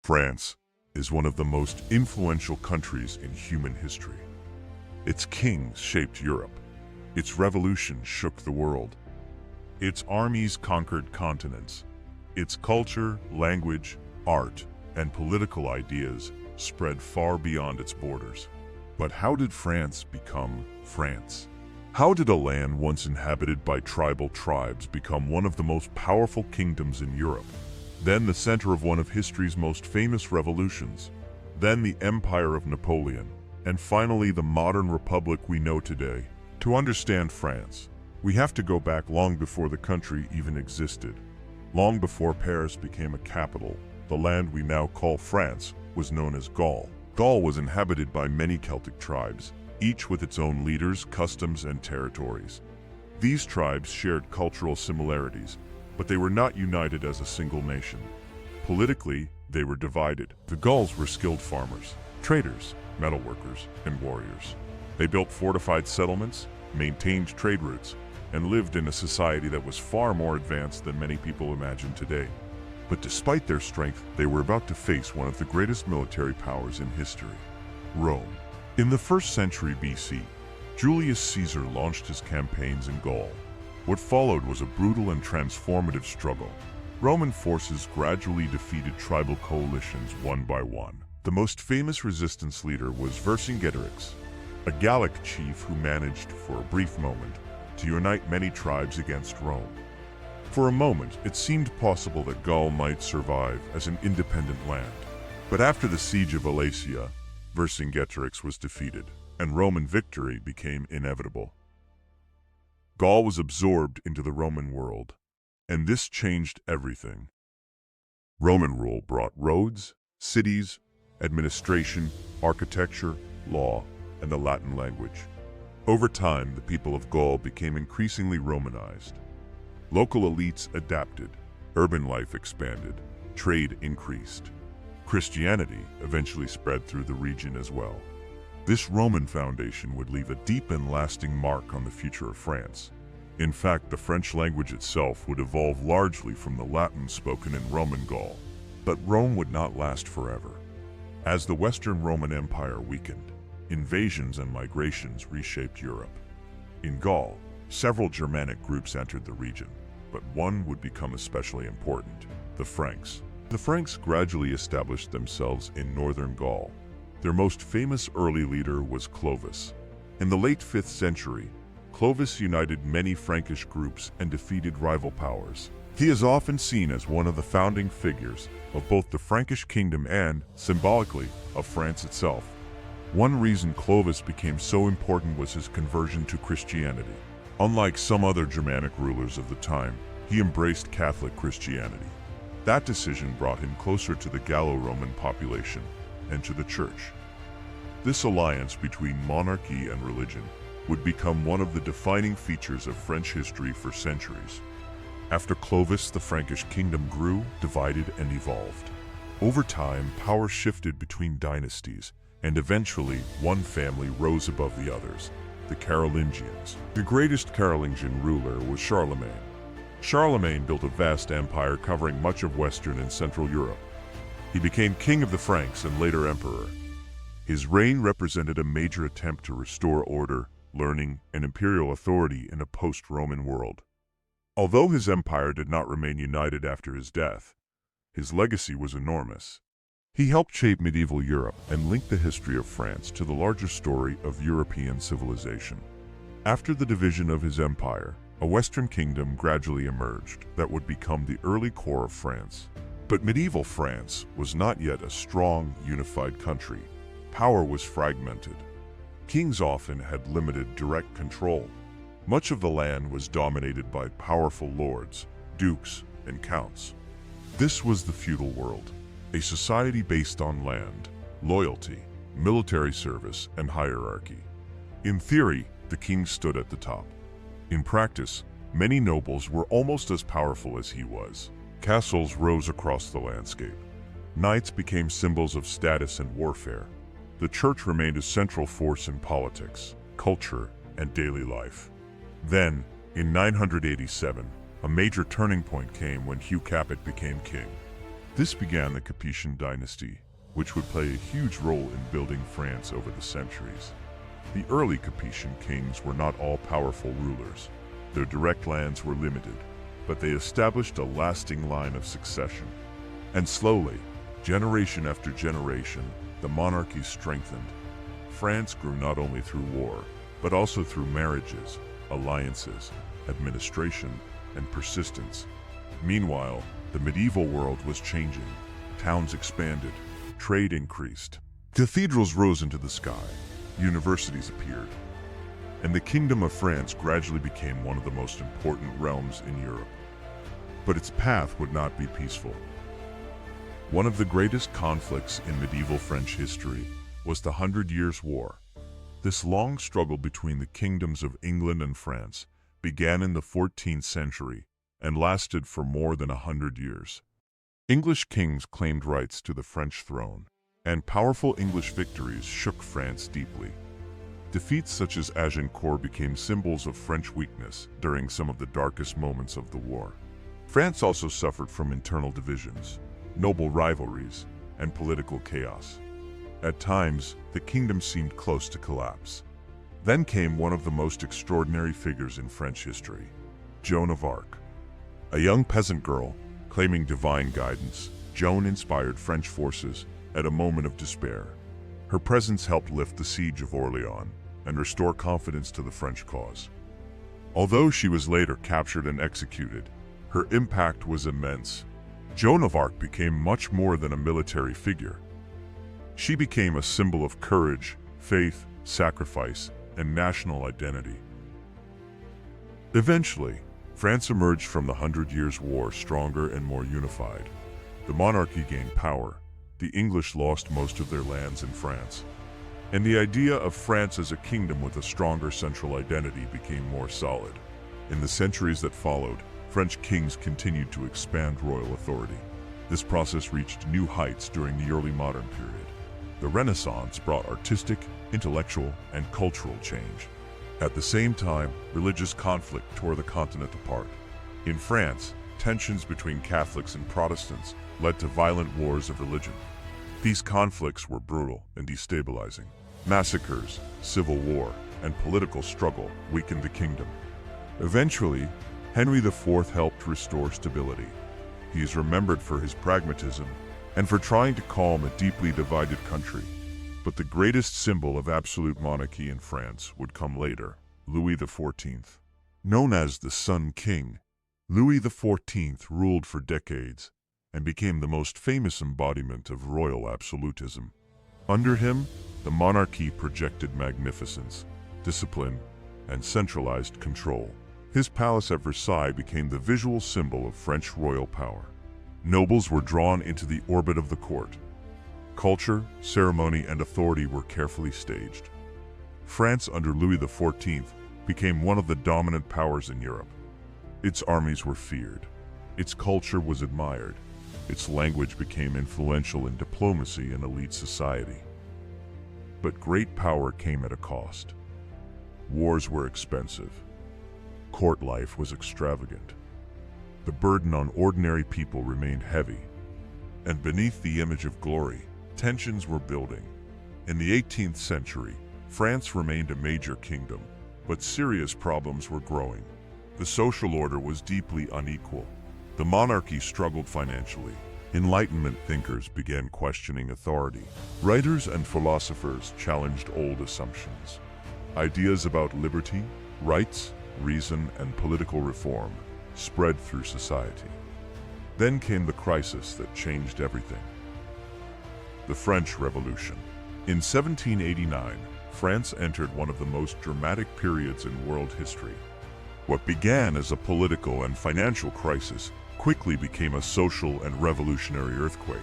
France is one of the most influential countries in human history. Its kings shaped Europe. Its revolution shook the world. Its armies conquered continents. Its culture, language, art, and political ideas spread far beyond its borders. But how did France become France? How did a land once inhabited by tribal tribes become one of the most powerful kingdoms in Europe? Then the center of one of history's most famous revolutions. Then the Empire of Napoleon. And finally the modern republic we know today. To understand France, we have to go back long before the country even existed. Long before Paris became a capital, the land we now call France was known as Gaul. Gaul was inhabited by many Celtic tribes, each with its own leaders, customs, and territories. These tribes shared cultural similarities, but they were not united as a single nation. Politically, they were divided. The Gauls were skilled farmers, traders, metalworkers, and warriors. They built fortified settlements, maintained trade routes, and lived in a society that was far more advanced than many people imagine today. But despite their strength, they were about to face one of the greatest military powers in history, Rome. In the 1st century BC, Julius Caesar launched his campaigns in Gaul. What followed was a brutal and transformative struggle. Roman forces gradually defeated tribal coalitions one by one. The most famous resistance leader was Vercingetorix, a Gallic chief who managed, for a brief moment, to unite many tribes against Rome. For a moment, it seemed possible that Gaul might survive as an independent land. But after the siege of Alesia, Vercingetorix was defeated, and Roman victory became inevitable. Gaul was absorbed into the Roman world, and this changed everything. Roman rule brought roads, cities, administration, architecture, law, and the Latin language. Over time, the people of Gaul became increasingly Romanized. Local elites adapted, urban life expanded, trade increased. Christianity eventually spread through the region as well. This Roman foundation would leave a deep and lasting mark on the future of France. In fact, the French language itself would evolve largely from the Latin spoken in Roman Gaul. But Rome would not last forever. As the Western Roman Empire weakened, invasions and migrations reshaped Europe. In Gaul, several Germanic groups entered the region, but one would become especially important: the Franks. The Franks gradually established themselves in northern Gaul. Their most famous early leader was Clovis. In the late 5th century, Clovis united many Frankish groups and defeated rival powers. He is often seen as one of the founding figures of both the Frankish kingdom and, symbolically, of France itself. One reason Clovis became so important was his conversion to Christianity. Unlike some other Germanic rulers of the time, he embraced Catholic Christianity. That decision brought him closer to the Gallo-Roman population and to the Church. This alliance between monarchy and religion would become one of the defining features of French history for centuries. After Clovis, the Frankish kingdom grew, divided, and evolved. Over time, power shifted between dynasties, and eventually one family rose above the others: the Carolingians. The greatest Carolingian ruler was Charlemagne. Charlemagne built a vast empire covering much of Western and Central Europe. He became king of the Franks and later emperor. His reign represented a major attempt to restore order, learning, and imperial authority in a post-Roman world. Although his empire did not remain united after his death, his legacy was enormous. He helped shape medieval Europe and link the history of France to the larger story of European civilization. After the division of his empire, a Western kingdom gradually emerged that would become the early core of France. But medieval France was not yet a strong, unified country. Power was fragmented. Kings often had limited direct control. Much of the land was dominated by powerful lords, dukes, and counts. This was the feudal world, a society based on land, loyalty, military service, and hierarchy. In theory, the king stood at the top. In practice, many nobles were almost as powerful as he was. Castles rose across the landscape. Knights became symbols of status and warfare. The church remained a central force in politics, culture, and daily life. Then, in 987, a major turning point came when Hugh Capet became king. This began the Capetian dynasty, which would play a huge role in building France over the centuries. The early Capetian kings were not all powerful rulers. Their direct lands were limited, but they established a lasting line of succession. And slowly, generation after generation, the monarchy strengthened. France grew not only through war, but also through marriages, alliances, administration, and persistence. Meanwhile, the medieval world was changing. Towns expanded, trade increased. Cathedrals rose into the sky, universities appeared, and the Kingdom of France gradually became one of the most important realms in Europe. But its path would not be peaceful. One of the greatest conflicts in medieval French history was the 100 Years' War. This long struggle between the kingdoms of England and France began in the 14th century and lasted for more than 100 years. English kings claimed rights to the French throne, and powerful English victories shook France deeply. Defeats such as Agincourt became symbols of French weakness during some of the darkest moments of the war. France also suffered from internal divisions, noble rivalries, and political chaos. At times, the kingdom seemed close to collapse. Then came one of the most extraordinary figures in French history, Joan of Arc. A young peasant girl, claiming divine guidance, Joan inspired French forces at a moment of despair. Her presence helped lift the siege of Orléans and restore confidence to the French cause. Although she was later captured and executed, her impact was immense. Joan of Arc became much more than a military figure. She became a symbol of courage, faith, sacrifice, and national identity. Eventually, France emerged from the 100 Years' War stronger and more unified. The monarchy gained power. The English lost most of their lands in France. And the idea of France as a kingdom with a stronger central identity became more solid. In the centuries that followed, French kings continued to expand royal authority. This process reached new heights during the early modern period. The Renaissance brought artistic, intellectual, and cultural change. At the same time, religious conflict tore the continent apart. In France, tensions between Catholics and Protestants led to violent wars of religion. These conflicts were brutal and destabilizing. Massacres, civil war, and political struggle weakened the kingdom. Eventually, Henry IV helped restore stability. He is remembered for his pragmatism and for trying to calm a deeply divided country. But the greatest symbol of absolute monarchy in France would come later, Louis XIV. Known as the Sun King, Louis XIV ruled for decades and became the most famous embodiment of royal absolutism. Under him, the monarchy projected magnificence, discipline, and centralized control. His palace at Versailles became the visual symbol of French royal power. Nobles were drawn into the orbit of the court. Culture, ceremony, and authority were carefully staged. France under Louis XIV became one of the dominant powers in Europe. Its armies were feared. Its culture was admired. Its language became influential in diplomacy and elite society. But great power came at a cost. Wars were expensive. Court life was extravagant. The burden on ordinary people remained heavy. And beneath the image of glory, tensions were building. In the 18th century, France remained a major kingdom, but serious problems were growing. The social order was deeply unequal. The monarchy struggled financially. Enlightenment thinkers began questioning authority. Writers and philosophers challenged old assumptions. Ideas about liberty, rights, reason, and political reform spread through society. Then came the crisis that changed everything. The French Revolution. In 1789, France entered one of the most dramatic periods in world history. What began as a political and financial crisis quickly became a social and revolutionary earthquake.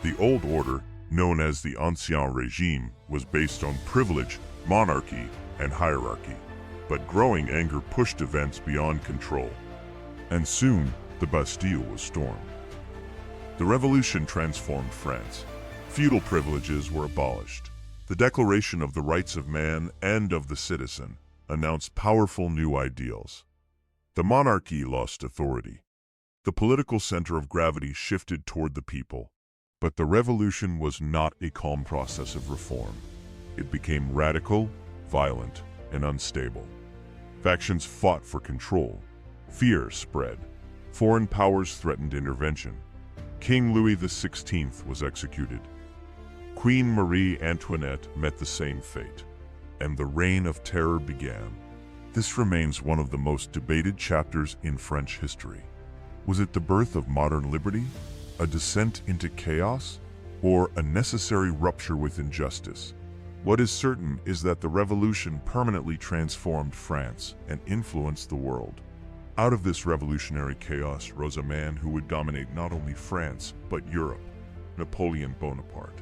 The old order, known as the Ancien Régime, was based on privilege, monarchy, and hierarchy. But growing anger pushed events beyond control. And soon, the Bastille was stormed. The revolution transformed France. Feudal privileges were abolished. The Declaration of the Rights of Man and of the Citizen announced powerful new ideals. The monarchy lost authority. The political center of gravity shifted toward the people. But the revolution was not a calm process of reform. It became radical, violent, and unstable. Factions fought for control. Fear spread. Foreign powers threatened intervention. King Louis XVI was executed. Queen Marie Antoinette met the same fate. And the Reign of Terror began. This remains one of the most debated chapters in French history. Was it the birth of modern liberty, a descent into chaos, or a necessary rupture with injustice? What is certain is that the revolution permanently transformed France and influenced the world. Out of this revolutionary chaos rose a man who would dominate not only France, but Europe: Napoleon Bonaparte.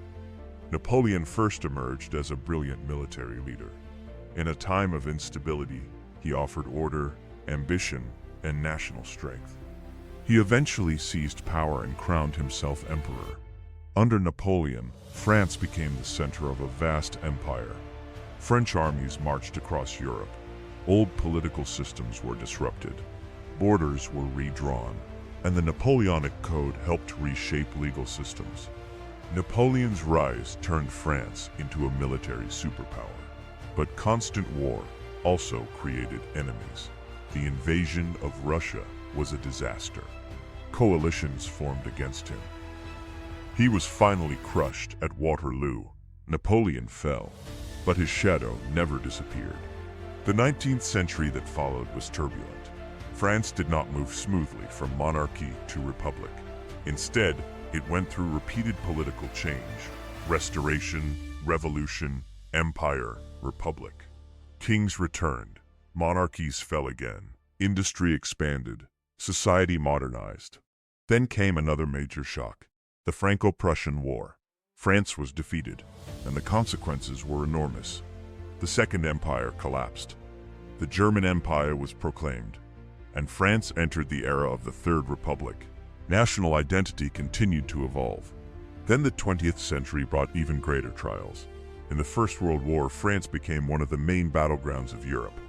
Napoleon first emerged as a brilliant military leader. In a time of instability, he offered order, ambition, and national strength. He eventually seized power and crowned himself emperor. Under Napoleon, France became the center of a vast empire. French armies marched across Europe. Old political systems were disrupted. Borders were redrawn, and the Napoleonic Code helped reshape legal systems. Napoleon's rise turned France into a military superpower. But constant war also created enemies. The invasion of Russia was a disaster. Coalitions formed against him. He was finally crushed at Waterloo. Napoleon fell, but his shadow never disappeared. The 19th century that followed was turbulent. France did not move smoothly from monarchy to republic. Instead, it went through repeated political change: restoration, revolution, empire, republic. Kings returned, monarchies fell again, industry expanded, society modernized. Then came another major shock: the Franco-Prussian War. France was defeated, and the consequences were enormous. The Second Empire collapsed. The German Empire was proclaimed, and France entered the era of the Third Republic. National identity continued to evolve. Then the 20th century brought even greater trials. In the First World War, France became one of the main battlegrounds of Europe.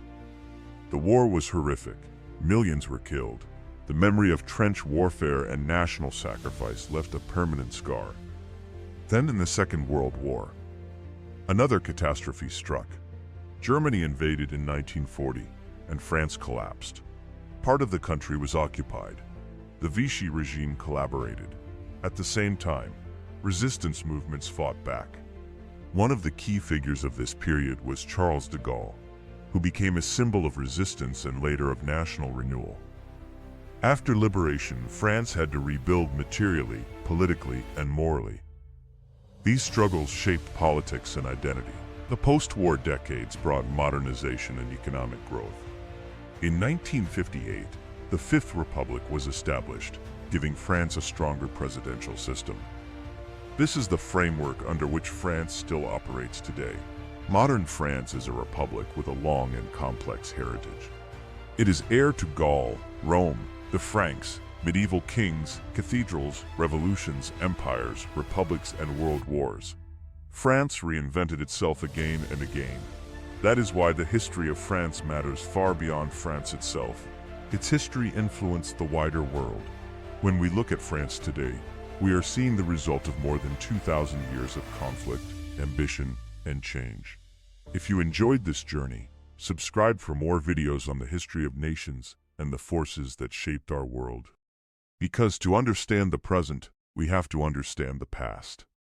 The war was horrific. Millions were killed. The memory of trench warfare and national sacrifice left a permanent scar. Then in the Second World War, another catastrophe struck. Germany invaded in 1940, and France collapsed. Part of the country was occupied. The Vichy regime collaborated. At the same time, resistance movements fought back. One of the key figures of this period was Charles de Gaulle, who became a symbol of resistance and later of national renewal. After liberation, France had to rebuild materially, politically, and morally. These struggles shaped politics and identity. The post-war decades brought modernization and economic growth. In 1958, the Fifth Republic was established, giving France a stronger presidential system. This is the framework under which France still operates today. Modern France is a republic with a long and complex heritage. It is heir to Gaul, Rome, the Franks, medieval kings, cathedrals, revolutions, empires, republics, and world wars. France reinvented itself again and again. That is why the history of France matters far beyond France itself. Its history influenced the wider world. When we look at France today, we are seeing the result of more than 2,000 years of conflict, ambition, and change. If you enjoyed this journey, subscribe for more videos on the history of nations and the forces that shaped our world. Because to understand the present, we have to understand the past.